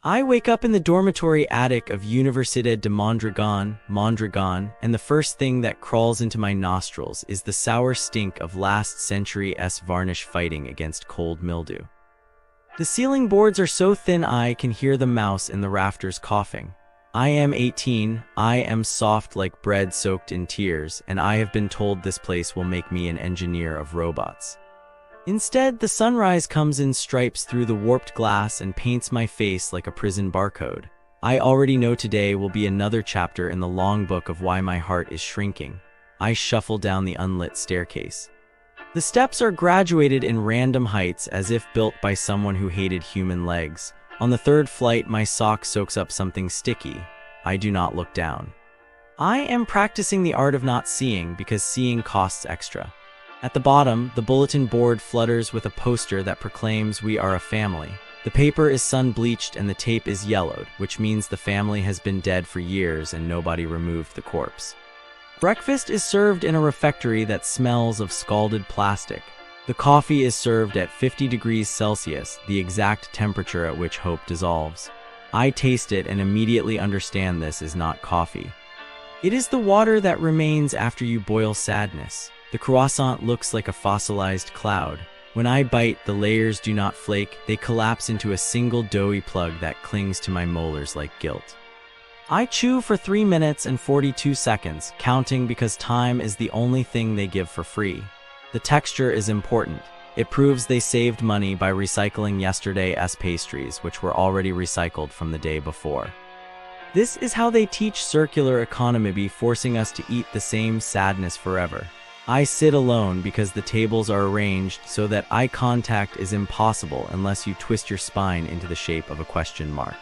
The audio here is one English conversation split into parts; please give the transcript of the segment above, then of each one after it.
I wake up in the dormitory attic of Universidad de Mondragón, and the first thing that crawls into my nostrils is the sour stink of last century's varnish fighting against cold mildew. The ceiling boards are so thin I can hear the mouse in the rafters coughing. I am 18, I am soft like bread soaked in tears, and I have been told this place will make me an engineer of robots. Instead, the sunrise comes in stripes through the warped glass and paints my face like a prison barcode. I already know today will be another chapter in the long book of why my heart is shrinking. I shuffle down the unlit staircase. The steps are graduated in random heights as if built by someone who hated human legs. On the third flight, my sock soaks up something sticky. I do not look down. I am practicing the art of not seeing because seeing costs extra. At the bottom, the bulletin board flutters with a poster that proclaims we are a family. The paper is sun-bleached and the tape is yellowed, which means the family has been dead for years and nobody removed the corpse. Breakfast is served in a refectory that smells of scalded plastic. The coffee is served at 50 degrees Celsius, the exact temperature at which hope dissolves. I taste it and immediately understand this is not coffee. It is the water that remains after you boil sadness. The croissant looks like a fossilized cloud. When I bite, the layers do not flake, they collapse into a single doughy plug that clings to my molars like guilt. I chew for 3 minutes and 42 seconds, counting because time is the only thing they give for free. The texture is important. It proves they saved money by recycling yesterday's pastries, which were already recycled from the day before. This is how they teach circular economy, forcing us to eat the same sadness forever. I sit alone because the tables are arranged so that eye contact is impossible unless you twist your spine into the shape of a question mark.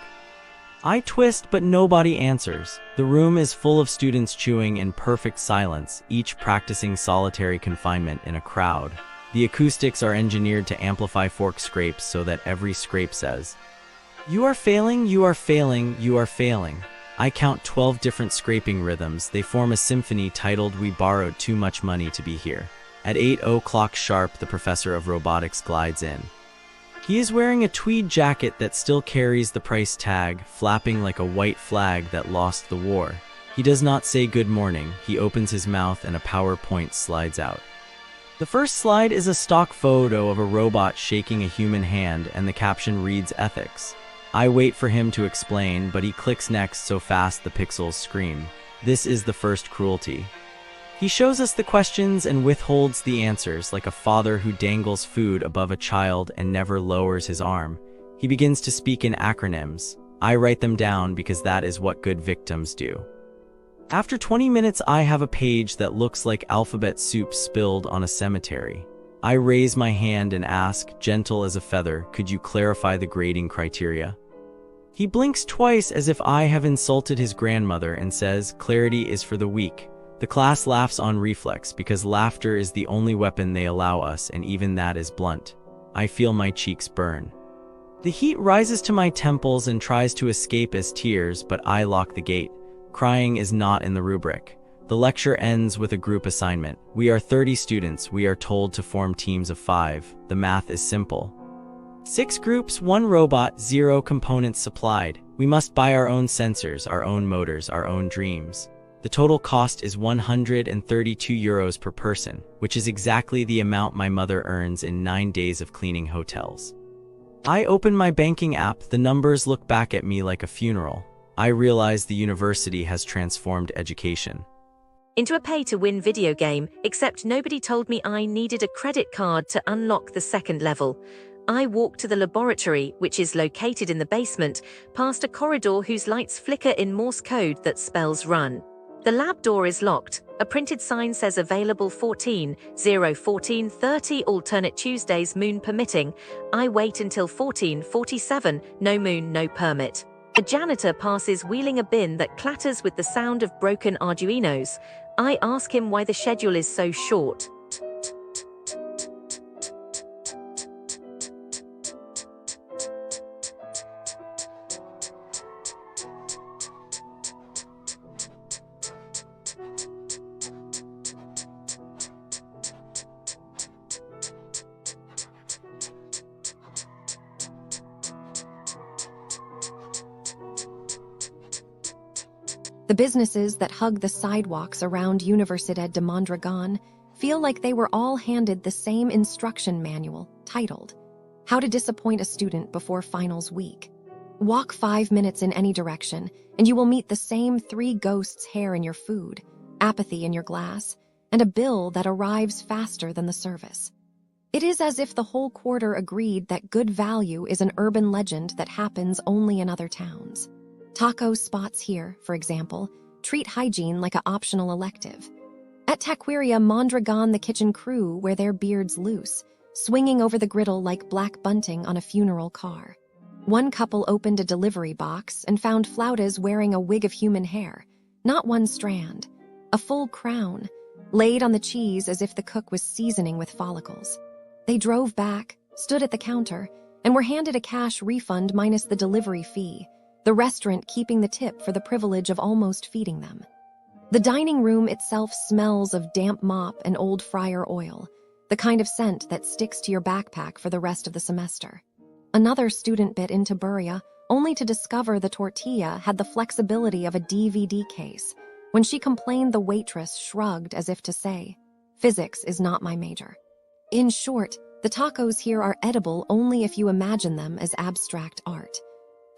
I twist, but nobody answers. The room is full of students chewing in perfect silence, each practicing solitary confinement in a crowd. The acoustics are engineered to amplify fork scrapes so that every scrape says, "You are failing, you are failing, you are failing." I count 12 different scraping rhythms. They form a symphony titled "We Borrowed Too Much Money to Be Here." At 8 o'clock sharp, the professor of robotics glides in. He is wearing a tweed jacket that still carries the price tag, flapping like a white flag that lost the war. He does not say good morning. He opens his mouth and a PowerPoint slides out. The first slide is a stock photo of a robot shaking a human hand, and the caption reads ethics. I wait for him to explain, but he clicks next so fast the pixels scream. This is the first cruelty. He shows us the questions and withholds the answers like a father who dangles food above a child and never lowers his arm. He begins to speak in acronyms. I write them down because that is what good victims do. After 20 minutes, I have a page that looks like alphabet soup spilled on a cemetery. I raise my hand and ask, gentle as a feather, could you clarify the grading criteria? He blinks twice as if I have insulted his grandmother and says, clarity is for the weak. The class laughs on reflex because laughter is the only weapon they allow us, and even that is blunt. I feel my cheeks burn. The heat rises to my temples and tries to escape as tears, but I lock the gate. Crying is not in the rubric. The lecture ends with a group assignment. We are 30 students. We are told to form teams of 5. The math is simple. 6 groups, 1 robot, 0 components supplied. We must buy our own sensors, our own motors, our own dreams. The total cost is €132 per person, which is exactly the amount my mother earns in 9 days of cleaning hotels. I open my banking app. The numbers look back at me like a funeral. I realize the university has transformed education into a pay-to-win video game, except nobody told me I needed a credit card to unlock the second level. I walk to the laboratory, which is located in the basement, past a corridor whose lights flicker in Morse code that spells run. The lab door is locked. A printed sign says available 14:0-14:30 alternate Tuesdays, moon permitting. I wait until 14:47, no moon, no permit. A janitor passes wheeling a bin that clatters with the sound of broken Arduinos. I ask him why the schedule is so short. The businesses that hug the sidewalks around Universidad de Mondragón feel like they were all handed the same instruction manual titled, How to Disappoint a Student Before Finals Week. Walk 5 minutes in any direction, and you will meet the same 3 ghosts' hair in your food, apathy in your glass, and a bill that arrives faster than the service. It is as if the whole quarter agreed that good value is an urban legend that happens only in other towns. Taco spots here, for example, treat hygiene like an optional elective. At Taqueria Mondragón, the kitchen crew wear their beards loose, swinging over the griddle like black bunting on a funeral car. One couple opened a delivery box and found flautas wearing a wig of human hair, not one strand, a full crown, laid on the cheese as if the cook was seasoning with follicles. They drove back, stood at the counter, and were handed a cash refund minus the delivery fee, the restaurant keeping the tip for the privilege of almost feeding them. The dining room itself smells of damp mop and old fryer oil, the kind of scent that sticks to your backpack for the rest of the semester. Another student bit into burria, only to discover the tortilla had the flexibility of a DVD case. When she complained, the waitress shrugged as if to say, "Physics is not my major." In short, the tacos here are edible only if you imagine them as abstract art.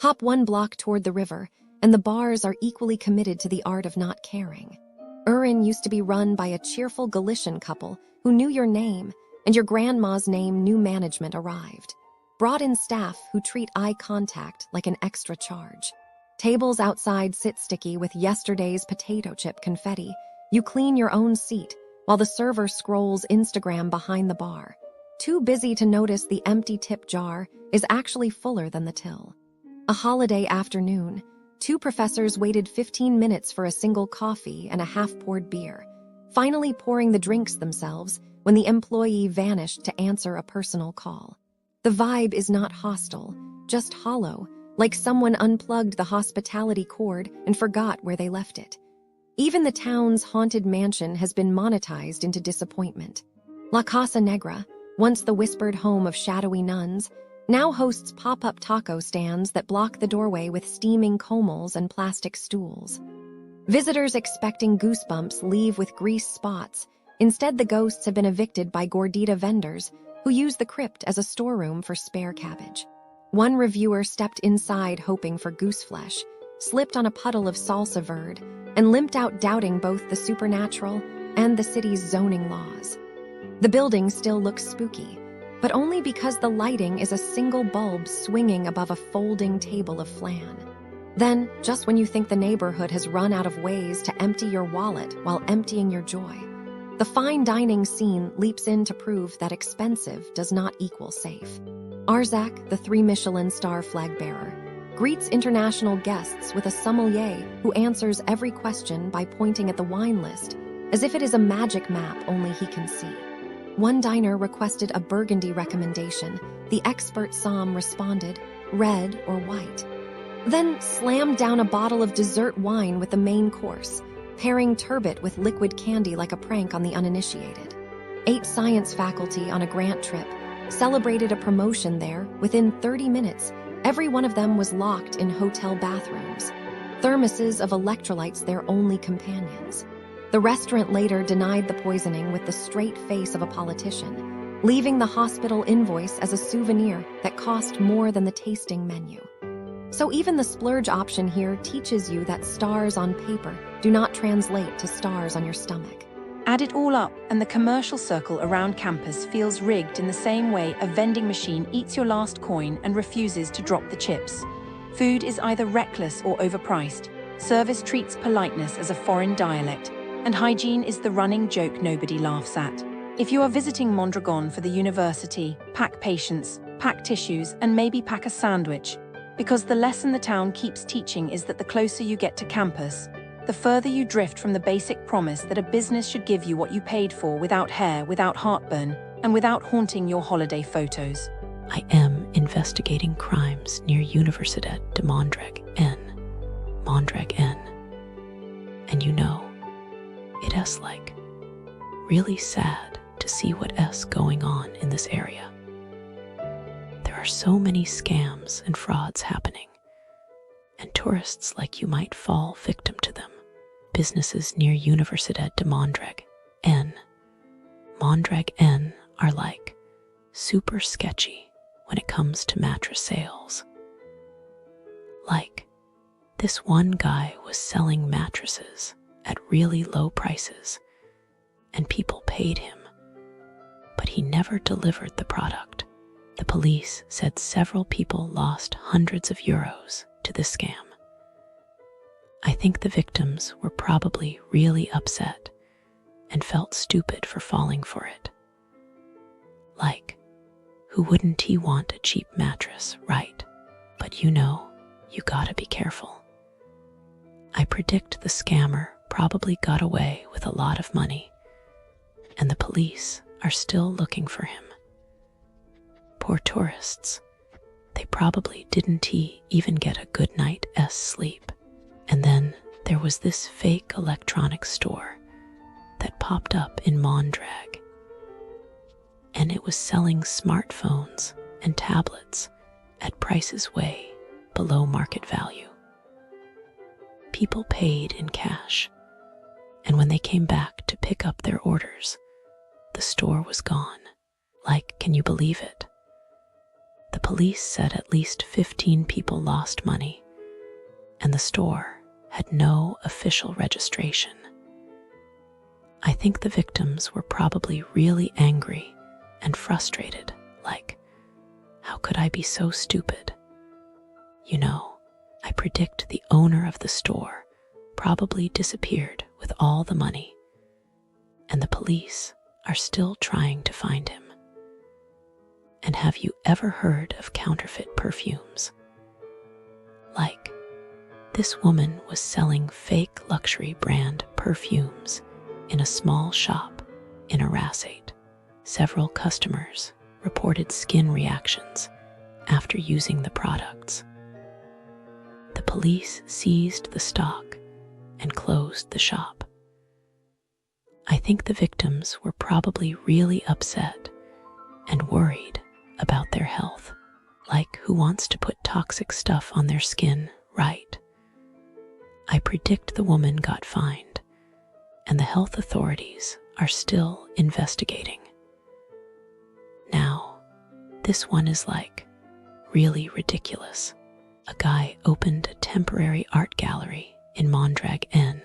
Hop 1 block toward the river, and the bars are equally committed to the art of not caring. Urin used to be run by a cheerful Galician couple who knew your name, and your grandma's name new management arrived. Brought in staff who treat eye contact like an extra charge. Tables outside sit sticky with yesterday's potato chip confetti. You clean your own seat, while the server scrolls Instagram behind the bar. Too busy to notice the empty tip jar is actually fuller than the till. A holiday afternoon, 2 professors waited 15 minutes for a single coffee and a half-poured beer, finally pouring the drinks themselves when the employee vanished to answer a personal call. The vibe is not hostile, just hollow, like someone unplugged the hospitality cord and forgot where they left it. Even the town's haunted mansion has been monetized into disappointment. La Casa Negra, once the whispered home of shadowy nuns, now hosts pop-up taco stands that block the doorway with steaming comals and plastic stools. Visitors expecting goosebumps leave with grease spots. Instead, the ghosts have been evicted by gordita vendors who use the crypt as a storeroom for spare cabbage. One reviewer stepped inside hoping for goose flesh, slipped on a puddle of salsa verde, and limped out doubting both the supernatural and the city's zoning laws. The building still looks spooky, but only because the lighting is a single bulb swinging above a folding table of flan. Then, just when you think the neighborhood has run out of ways to empty your wallet while emptying your joy, the fine dining scene leaps in to prove that expensive does not equal safe. Arzak, the 3 Michelin star flag bearer, greets international guests with a sommelier who answers every question by pointing at the wine list, as if it is a magic map only he can see. One diner requested a Burgundy recommendation. The expert somm responded, red or white. Then slammed down a bottle of dessert wine with the main course, pairing turbot with liquid candy like a prank on the uninitiated. 8 science faculty on a grant trip celebrated a promotion there. Within 30 minutes, every one of them was locked in hotel bathrooms. Thermoses of electrolytes their only companions. The restaurant later denied the poisoning with the straight face of a politician, leaving the hospital invoice as a souvenir that cost more than the tasting menu. So even the splurge option here teaches you that stars on paper do not translate to stars on your stomach. Add it all up, and the commercial circle around campus feels rigged in the same way a vending machine eats your last coin and refuses to drop the chips. Food is either reckless or overpriced. Service treats politeness as a foreign dialect, and hygiene is the running joke nobody laughs at. If you are visiting Mondragón for the university, pack patience, pack tissues, and maybe pack a sandwich, because the lesson the town keeps teaching is that the closer you get to campus, the further you drift from the basic promise that a business should give you what you paid for without hair, without heartburn, and without haunting your holiday photos. I am investigating crimes near Universidad de Mondragón. And you know, it is like really sad to see what is going on in this area. There are so many scams and frauds happening, and tourists like you might fall victim to them. businesses near Universidad de Mondragón. Mondragón are like super sketchy when it comes to mattress sales. Like, this one guy was selling mattresses at really low prices, and people paid him, but he never delivered the product. The police said several people lost hundreds of euros to this scam. I think the victims were probably really upset and felt stupid for falling for it. Like, who wouldn't he want a cheap mattress, right? But you gotta be careful. I predict the scammer probably got away with a lot of money, and the police are still looking for him. Poor tourists. They probably didn't even get a good night's sleep. And then there was this fake electronics store that popped up in Mondrag, and it was selling smartphones and tablets at prices way below market value. People paid in cash, and when they came back to pick up their orders, the store was gone. Like, can you believe it? The police said at least 15 people lost money, and the store had no official registration. I think the victims were probably really angry and frustrated, like, how could I be so stupid? I predict the owner of the store probably disappeared with all the money, and the police are still trying to find him. And have you ever heard of counterfeit perfumes? Like, this woman was selling fake luxury brand perfumes in a small shop in Arasate. Several customers reported skin reactions after using the products. The police seized the stock and closed the shop. I think the victims were probably really upset and worried about their health. Like, who wants to put toxic stuff on their skin, right? I predict the woman got fined, and the health authorities are still investigating. Now, this one is like really ridiculous. A guy opened a temporary art gallery in Mondragón,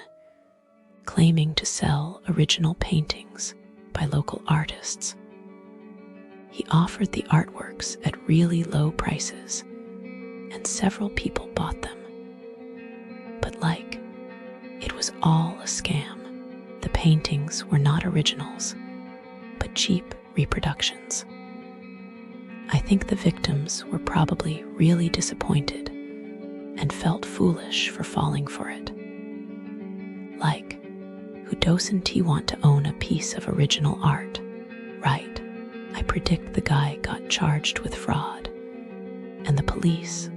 claiming to sell original paintings by local artists. He offered the artworks at really low prices, and several people bought them. But it was all a scam. The paintings were not originals, but cheap reproductions. I think the victims were probably really disappointed and felt foolish for falling for it. Like, who doesn't he want to own a piece of original art, right? I predict the guy got charged with fraud, and the police